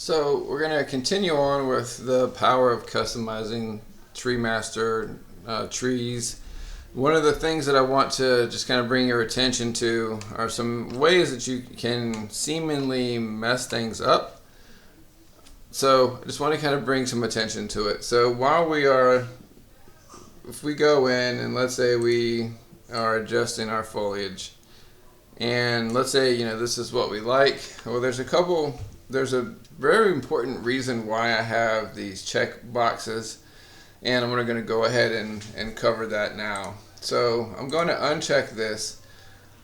So we're going to continue on with the power of customizing TreeMaster trees. One of the things that I want to just kind of bring your attention to are some ways that you can seemingly mess things up. So I just want to kind of bring some attention to it. So if we go in and let's say we are adjusting our foliage, and let's say this is what we like. Well, there's a very important reason why I have these check boxes, and I'm going to go ahead and cover that now. So I'm going to uncheck this.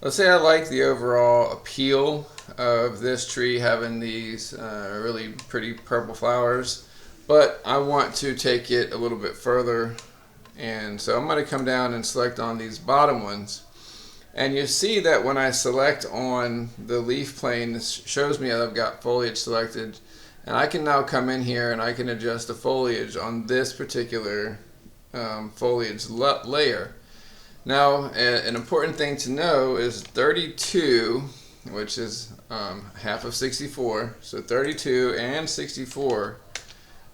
Let's say I like the overall appeal of this tree having these really pretty purple flowers, but I want to take it a little bit further, and so I'm going to come down and select on these bottom ones. And you see that when I select on the leaf plane, this shows me that I've got foliage selected, and I can now come in here and I can adjust the foliage on this particular foliage layer. Now, an important thing to know is 32, which is half of 64, so 32 and 64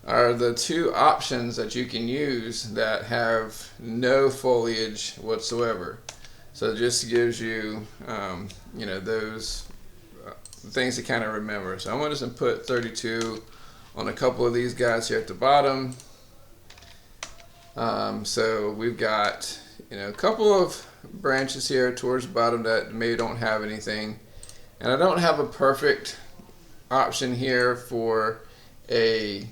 are the two options that you can use that have no foliage whatsoever. So it just gives you, those things to kind of remember. So I'm going to just put 32 on a couple of these guys here at the bottom. So we've got, a couple of branches here towards the bottom that maybe don't have anything. And I don't have a perfect option here for a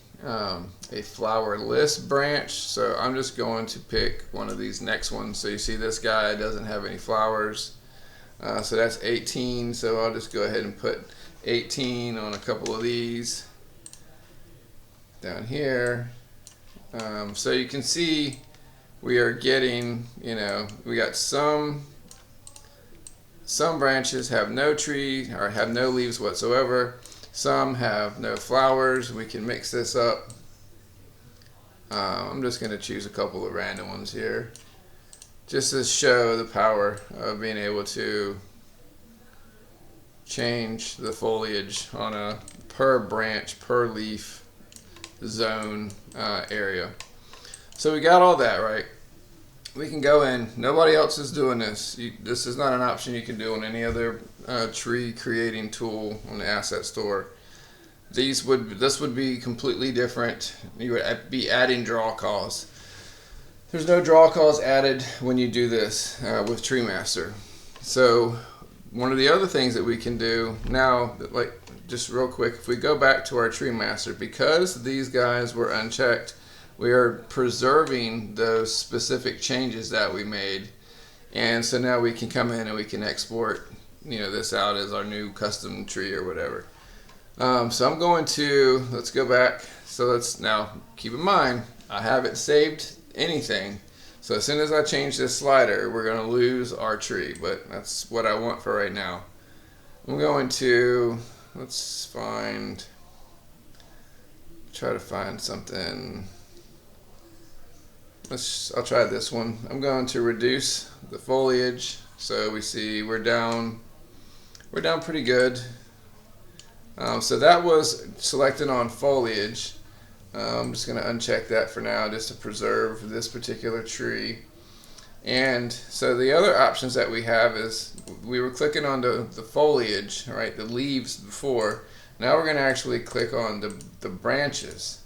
flowerless branch, so I'm just going to pick one of these next ones. So you see this guy doesn't have any flowers, so that's 18, so I'll just go ahead and put 18 on a couple of these down here. So you can see we are getting, we got some branches have no tree or have no leaves whatsoever. Some have no flowers. We can mix this up. I'm just going to choose a couple of random ones here just to show the power of being able to change the foliage on a per branch, per leaf zone area. So we got all that, right? We can go in. Nobody else is doing this. This is not an option you can do on any other tree creating tool on the asset store. This would be completely different. You would be adding draw calls. There's no draw calls added when you do this with TreeMaster. So one of the other things that we can do now, like just real quick, if we go back to our TreeMaster, because these guys were unchecked, we are preserving those specific changes that we made, and so now we can come in and we can export this out as our new custom tree or whatever. So I'm going to, let's go back. So let's now keep in mind I haven't saved anything, so as soon as I change this slider we're going to lose our tree, but that's what I want for right now. I'm going to, try to find something. I'll try this one. I'm going to reduce the foliage, so we see we're down pretty good. So that was selected on foliage. I'm just going to uncheck that for now just to preserve this particular tree. And so the other options that we have is we were clicking on the foliage, right, the leaves before. Now we're going to actually click on the branches.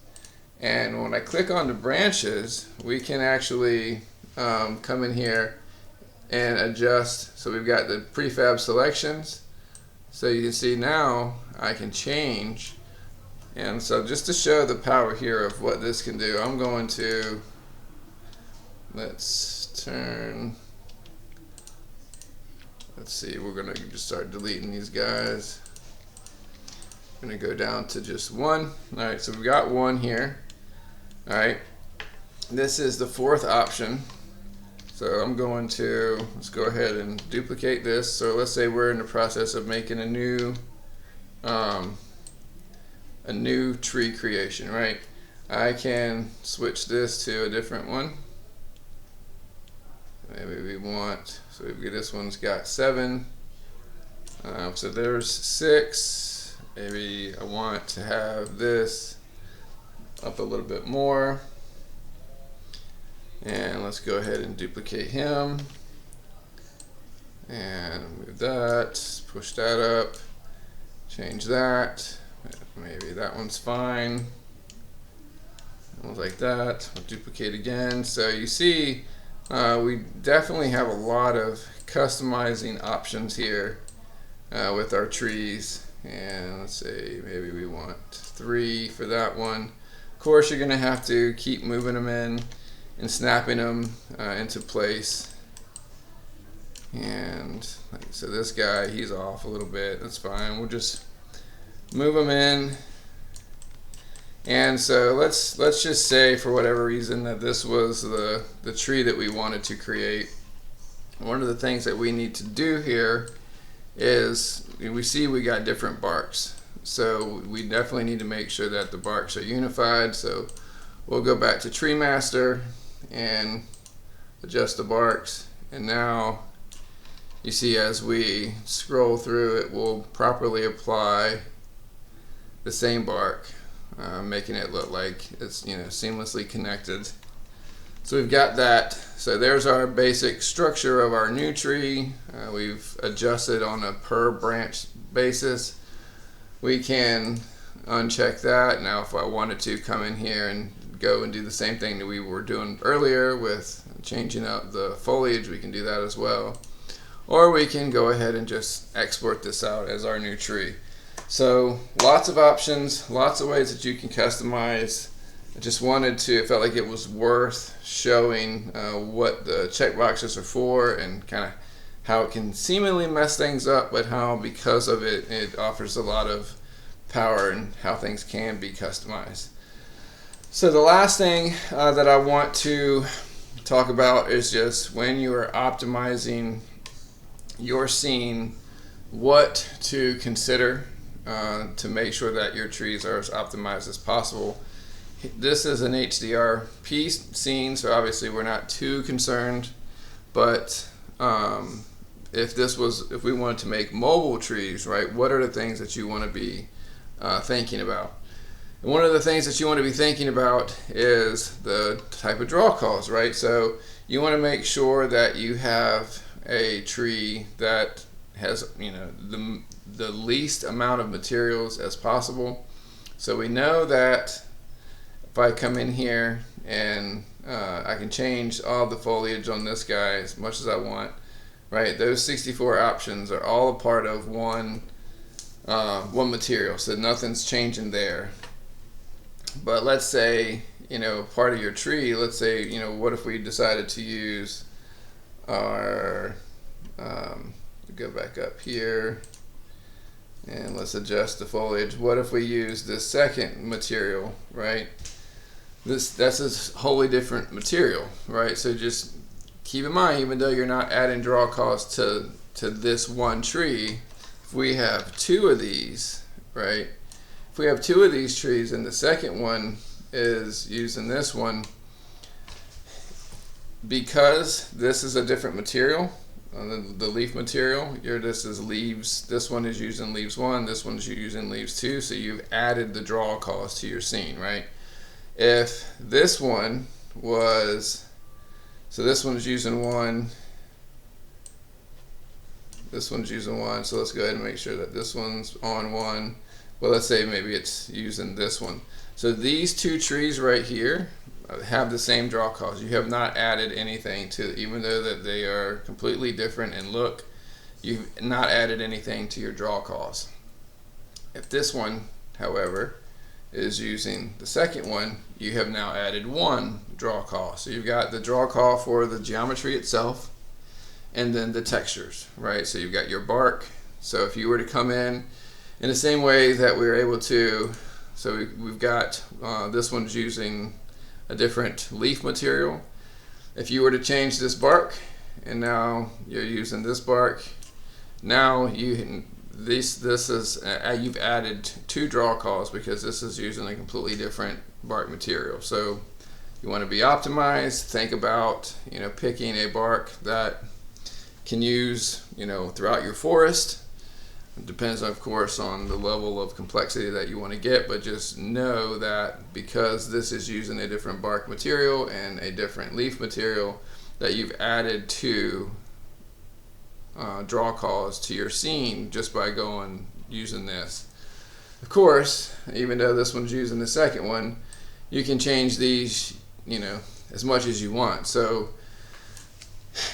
And when I click on the branches, we can actually come in here and adjust. So we've got the prefab selections. So you can see now I can change. And so just to show the power here of what this can do, I'm going to, let's see, we're going to just start deleting these guys. I'm going to go down to just one. Alright, so we've got one here. Alright, this is the fourth option. So I'm going to, let's go ahead and duplicate this. So let's say we're in the process of making a new tree creation, right? I can switch this to a different one. Maybe we want, so this one's got 7. So there's 6, maybe I want to have this up a little bit more. And let's go ahead and duplicate him. And move that, push that up, change that. Maybe that one's fine. Like that. We'll duplicate again. So you see, we definitely have a lot of customizing options here with our trees. And let's say maybe we want 3 for that one. Of course, you're going to have to keep moving them in and snapping them into place. And so this guy, he's off a little bit. That's fine. We'll just move him in. And so let's just say, for whatever reason, that this was the tree that we wanted to create. One of the things that we need to do here is, we see we got different barks. So we definitely need to make sure that the barks are unified. So we'll go back to TreeMaster and adjust the barks. And now you see, as we scroll through, it will properly apply the same bark, making it look like it's seamlessly connected. So we've got that. So there's our basic structure of our new tree. We've adjusted on a per branch basis. We can uncheck that. Now if I wanted to come in here and go and do the same thing that we were doing earlier with changing up the foliage, we can do that as well. Or we can go ahead and just export this out as our new tree. So lots of options, lots of ways that you can customize. I just wanted to, it felt like it was worth showing what the checkboxes are for, and kind of how it can seemingly mess things up, but how, because of it, it offers a lot of power and how things can be customized. So the last thing that I want to talk about is just when you are optimizing your scene, what to consider to make sure that your trees are as optimized as possible. This is an HDRP scene, so obviously we're not too concerned, but if we wanted to make mobile trees, right, what are the things that you want to be thinking about? And one of the things that you want to be thinking about is the type of draw calls, right? So you want to make sure that you have a tree that has the least amount of materials as possible. So we know that if I come in here and I can change all the foliage on this guy as much as I want, right? Those 64 options are all a part of one material, so nothing's changing there. But let's say, part of your tree, let's say, what if we decided to use our, go back up here and let's adjust the foliage. What if we use this second material, right? That's a wholly different material, right? So just keep in mind, even though you're not adding draw costs to this one tree, if we have 2 of these, right? If we have 2 of these trees and the second one is using this one, because this is a different material, the leaf material, this is leaves, this one is using leaves 1, this one is using leaves 2, so you've added the draw cost to your scene, right? If this one was, so this one's using 1, this one's using 1, so let's go ahead and make sure that this one's on 1. Well, let's say maybe it's using this one. So these 2 trees right here have the same draw cost. You have not added anything to, even though that they are completely different in look, you've not added anything to your draw cost. If this one, however, is using the second one, you have now added 1 draw cost. So you've got the draw cost for the geometry itself, and then the textures, right? So you've got your bark. So if you were to come in the same way that we were able to, so we've got this one's using a different leaf material. If you were to change this bark, and now you're using this bark, now this is you've added 2 draw calls because this is using a completely different bark material. So you want to be optimized. Think about picking a bark that can use throughout your forest. It depends, of course, on the level of complexity that you want to get, but just know that because this is using a different bark material and a different leaf material, that you've added two draw calls to your scene just by using this. Of course, even though this one's using the second one, you can change these, as much as you want. So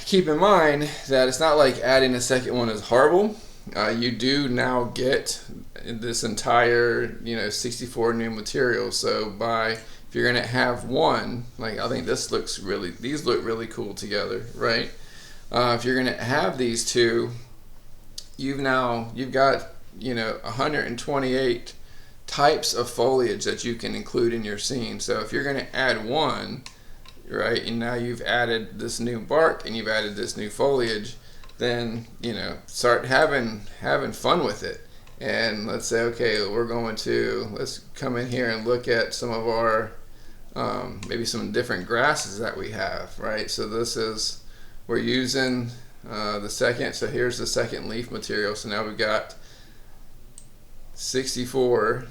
keep in mind that it's not like adding a second one is horrible. You do now get this entire 64 new materials. So if you're gonna have one, like I think these look really cool together, right? If you're gonna have these two, you've got 128 types of foliage that you can include in your scene. So if you're gonna add one, right, and now you've added this new bark and you've added this new foliage, then start having fun with it. And let's say, okay, let's come in here and look at some of our maybe some different grasses that we have, right? So we're using so here's the second leaf material. So now we've got 64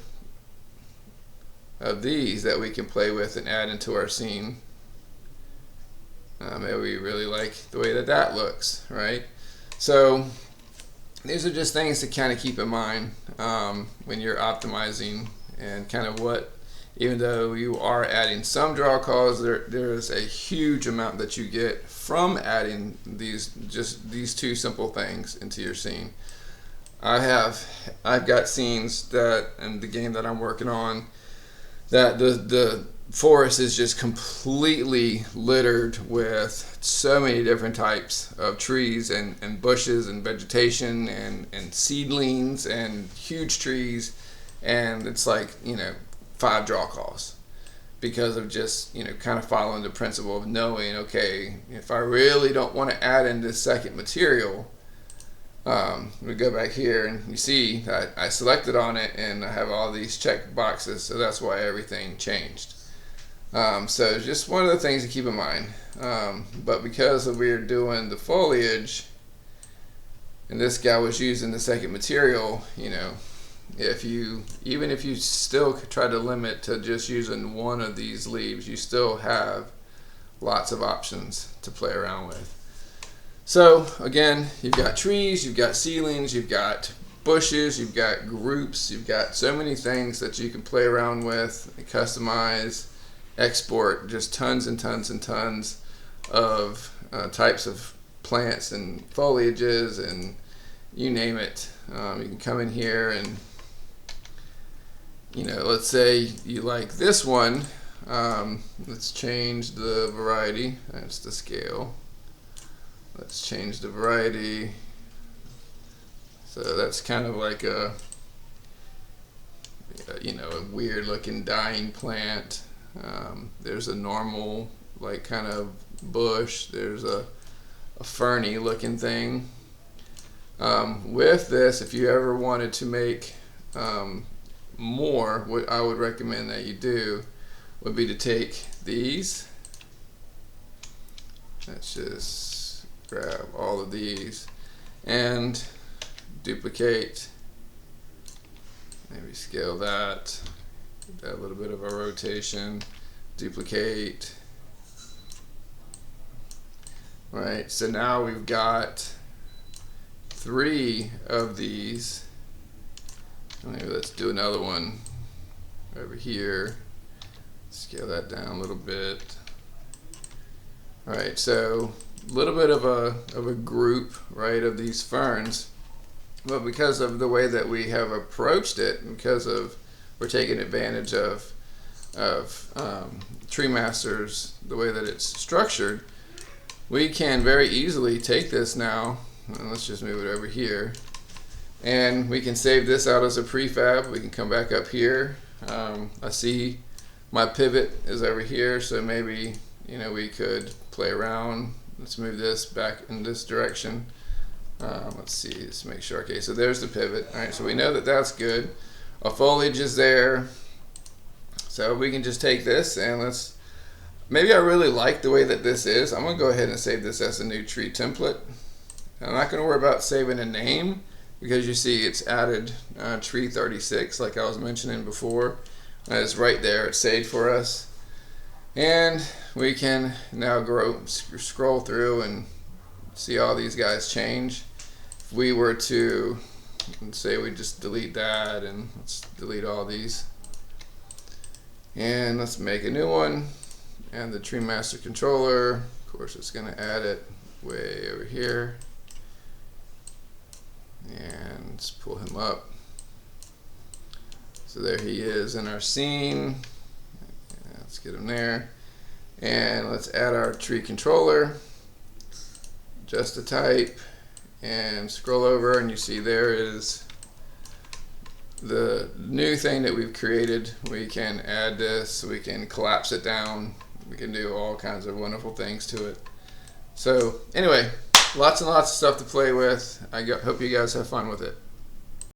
of these that we can play with and add into our scene. Maybe we really like the way that looks, right? So these are just things to kind of keep in mind when you're optimizing, and kind of even though you are adding some draw calls, there is a huge amount that you get from adding these two simple things into your scene. I've got scenes that in the game that I'm working on that the forest is just completely littered with so many different types of trees and bushes and vegetation and seedlings and huge trees, and it's like 5 draw calls because of just kind of following the principle of knowing, okay, if I really don't want to add in this second material, we go back here and you see that I selected on it and I have all these check boxes, so that's why everything changed. So just one of the things to keep in mind. But because we're doing the foliage and this guy was using the second material, even if you still try to limit to just using one of these leaves, you still have lots of options to play around with. So again, you've got trees, you've got ceilings, you've got bushes, you've got groups, you've got so many things that you can play around with, customize, export, just tons and tons and tons of types of plants and foliages and you name it. You can come in here and let's say you like this one. Let's change the variety. That's the scale. Let's change the variety. So that's kind of like a weird looking dying plant. There's a normal kind of bush. There's a ferny looking thing. With this, if you ever wanted to make more, what I would recommend that you do would be to take these. Let's just grab all of these and duplicate, maybe scale that, give that a little bit of a rotation, duplicate. Right, so now we've got 3 of these. Maybe let's do another one over here, scale that down a little bit. All right, so a little bit of a group, right, of these ferns, but because of the way that we have approached it, because of we're taking advantage of TreeMaster's, the way that it's structured, we can very easily take this now, and let's just move it over here, and we can save this out as a prefab. We can come back up here. I see my pivot is over here, so maybe we could play around. Let's move this back in this direction. Let's see, let's make sure. Okay, so there's the pivot. All right, so we know that that's good. Our foliage is there. So we can just take this and maybe I really like the way that this is. I'm gonna go ahead and save this as a new tree template. I'm not gonna worry about saving a name. because you see it's added tree 36 like I was mentioning before. It's right there, it's saved for us. And we can now scroll through and see all these guys change. If we were to, let's say we just delete that, and let's delete all these. And let's make a new one. And the TreeMaster controller, of course it's going to add it way over here. And let's pull him up. So there he is in our scene. Let's get him there. And let's add our tree controller. Just a type. And scroll over, and you see there is the new thing that we've created. We can add this, we can collapse it down, we can do all kinds of wonderful things to it. So anyway, lots and lots of stuff to play with. I hope you guys have fun with it.